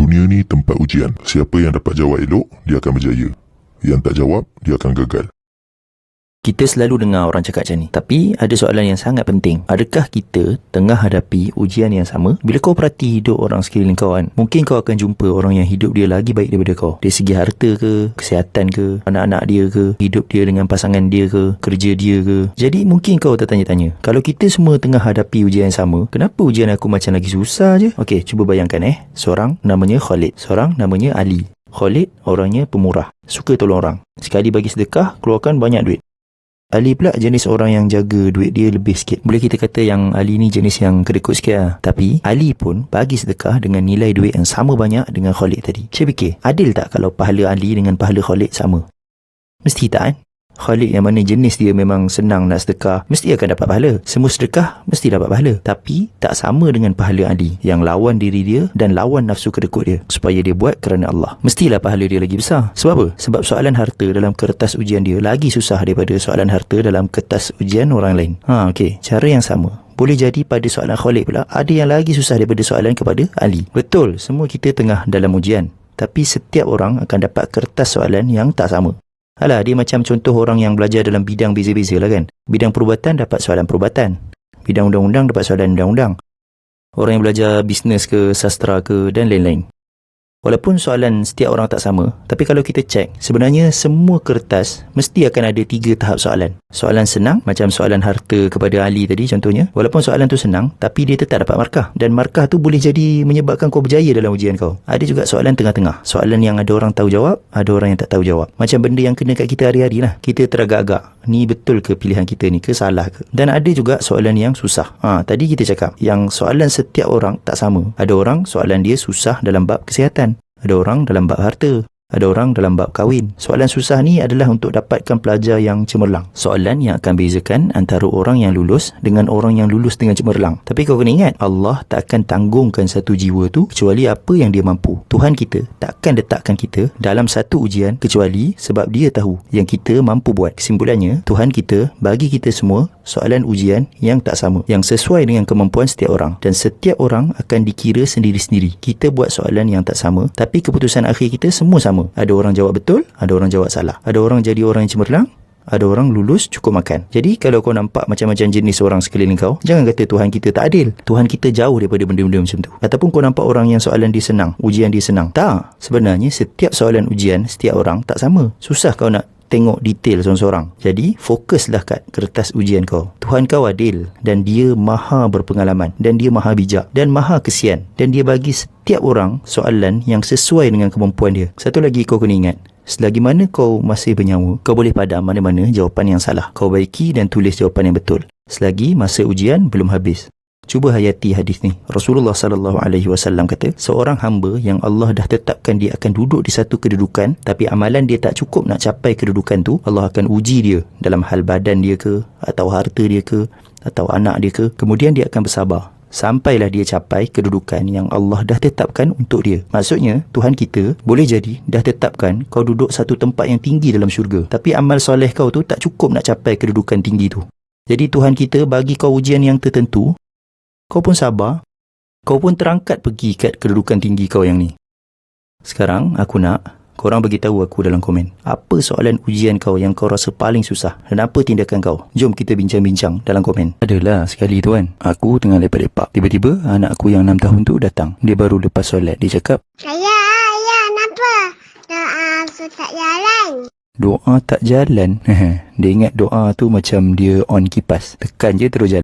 Dunia ni tempat ujian. Siapa yang dapat jawab elok, dia akan berjaya. Yang tak jawab, dia akan gagal. Kita selalu dengar orang cakap macam ni. Tapi ada soalan yang sangat penting. Adakah kita tengah hadapi ujian yang sama? Bila kau perhati hidup orang sekeliling kau kan, mungkin kau akan jumpa orang yang hidup dia lagi baik daripada kau. Dari segi harta ke, kesihatan ke, anak-anak dia ke, hidup dia dengan pasangan dia ke, kerja dia ke. Jadi mungkin kau tertanya-tanya, kalau kita semua tengah hadapi ujian yang sama, kenapa ujian aku macam lagi susah je? Okey, cuba bayangkan seorang namanya Khalid, seorang namanya Ali. Khalid orangnya pemurah, suka tolong orang. Sekali bagi sedekah, keluarkan banyak duit. Ali pula jenis orang yang jaga duit dia lebih sikit. Boleh kita kata yang Ali ni jenis yang kedekut sikit lah. Tapi Ali pun bagi sedekah dengan nilai duit yang sama banyak dengan Khalid tadi. Saya fikir, adil tak kalau pahala Ali dengan pahala Khalid sama? Mesti tak kan? Khalid yang mana jenis dia memang senang nak sedekah, mesti akan dapat pahala. Semua sedekah mesti dapat pahala. Tapi tak sama dengan pahala Ali yang lawan diri dia dan lawan nafsu kedekut dia, supaya dia buat kerana Allah. Mestilah pahala dia lagi besar. Sebab apa? Sebab soalan harta dalam kertas ujian dia lagi susah daripada soalan harta dalam kertas ujian orang lain. Okey, cara yang sama boleh jadi pada soalan Khalid pula ada yang lagi susah daripada soalan kepada Ali. Betul, semua kita tengah dalam ujian. Tapi setiap orang akan dapat kertas soalan yang tak sama. Alah, dia macam contoh orang yang belajar dalam bidang beza-beza lah kan. Bidang perubatan dapat soalan perubatan. Bidang undang-undang dapat soalan undang-undang. Orang yang belajar bisnes ke, sastra ke dan lain-lain. Walaupun soalan setiap orang tak sama, tapi kalau kita cek, sebenarnya semua kertas mesti akan ada 3 tahap soalan. Soalan senang, macam soalan harta kepada Ali tadi contohnya. Walaupun soalan tu senang, tapi dia tetap dapat markah. Dan markah tu boleh jadi menyebabkan kau berjaya dalam ujian kau. Ada juga soalan tengah-tengah. Soalan yang ada orang tahu jawab, ada orang yang tak tahu jawab. Macam benda yang kena kat kita hari-hari lah. Kita teragak-agak, ni betul ke pilihan kita ni ke salah ke? Dan ada juga soalan yang susah. Tadi kita cakap, yang soalan setiap orang tak sama. Ada orang soalan dia susah dalam bab kesihatan. Ada orang dalam bab harta. Ada orang dalam bab kahwin. Soalan susah ni adalah untuk dapatkan pelajar yang cemerlang. Soalan yang akan bezakan antara orang yang lulus dengan orang yang lulus dengan cemerlang. Tapi kau kena ingat, Allah tak akan tanggungkan satu jiwa tu kecuali apa yang dia mampu. Tuhan kita tak akan letakkan kita dalam satu ujian kecuali sebab dia tahu yang kita mampu buat. Kesimpulannya, Tuhan kita bagi kita semua soalan ujian yang tak sama, yang sesuai dengan kemampuan setiap orang. Dan setiap orang akan dikira sendiri-sendiri. Kita buat soalan yang tak sama, tapi keputusan akhir kita semua sama. Ada orang jawab betul, ada orang jawab salah. Ada orang jadi orang yang cemerlang, ada orang lulus cukup makan. Jadi kalau kau nampak macam-macam jenis orang sekeliling kau, jangan kata Tuhan kita tak adil. Tuhan kita jauh daripada benda-benda macam tu. Ataupun kau nampak orang yang soalan dia senang, ujian dia senang. Tak, sebenarnya setiap soalan ujian setiap orang tak sama. Susah kau nak tengok detail seorang-seorang. Jadi fokuslah kat kertas ujian kau. Tuhan kau adil dan dia maha berpengalaman dan dia maha bijak dan maha kesian, dan dia bagi setiap orang soalan yang sesuai dengan kemampuan dia. Satu lagi kau kena ingat, selagi mana kau masih bernyawa, kau boleh padam mana-mana jawapan yang salah. Kau baiki dan tulis jawapan yang betul selagi masa ujian belum habis. Cuba hayati hadis ni. Rasulullah SAW kata, seorang hamba yang Allah dah tetapkan dia akan duduk di satu kedudukan, tapi amalan dia tak cukup nak capai kedudukan tu, Allah akan uji dia dalam hal badan dia ke, atau harta dia ke, atau anak dia ke. Kemudian dia akan bersabar sampailah dia capai kedudukan yang Allah dah tetapkan untuk dia. Maksudnya, Tuhan kita boleh jadi dah tetapkan kau duduk satu tempat yang tinggi dalam syurga, tapi amal soleh kau tu tak cukup nak capai kedudukan tinggi tu. Jadi Tuhan kita bagi kau ujian yang tertentu, kau pun sabar, kau pun terangkat pergi kat kedudukan tinggi kau yang ni. Sekarang aku nak korang beritahu aku dalam komen, apa soalan ujian kau yang kau rasa paling susah dan apa tindakan kau? Jom kita bincang-bincang dalam komen. Adalah sekali tu kan, aku tengah lepak-lepak, tiba-tiba anak aku yang 6 tahun tu datang. Dia baru lepas solat. Dia cakap, Ayah, kenapa? Doa tak jalan. Doa tak jalan? Dia ingat doa tu macam dia on kipas, tekan je terus jalan.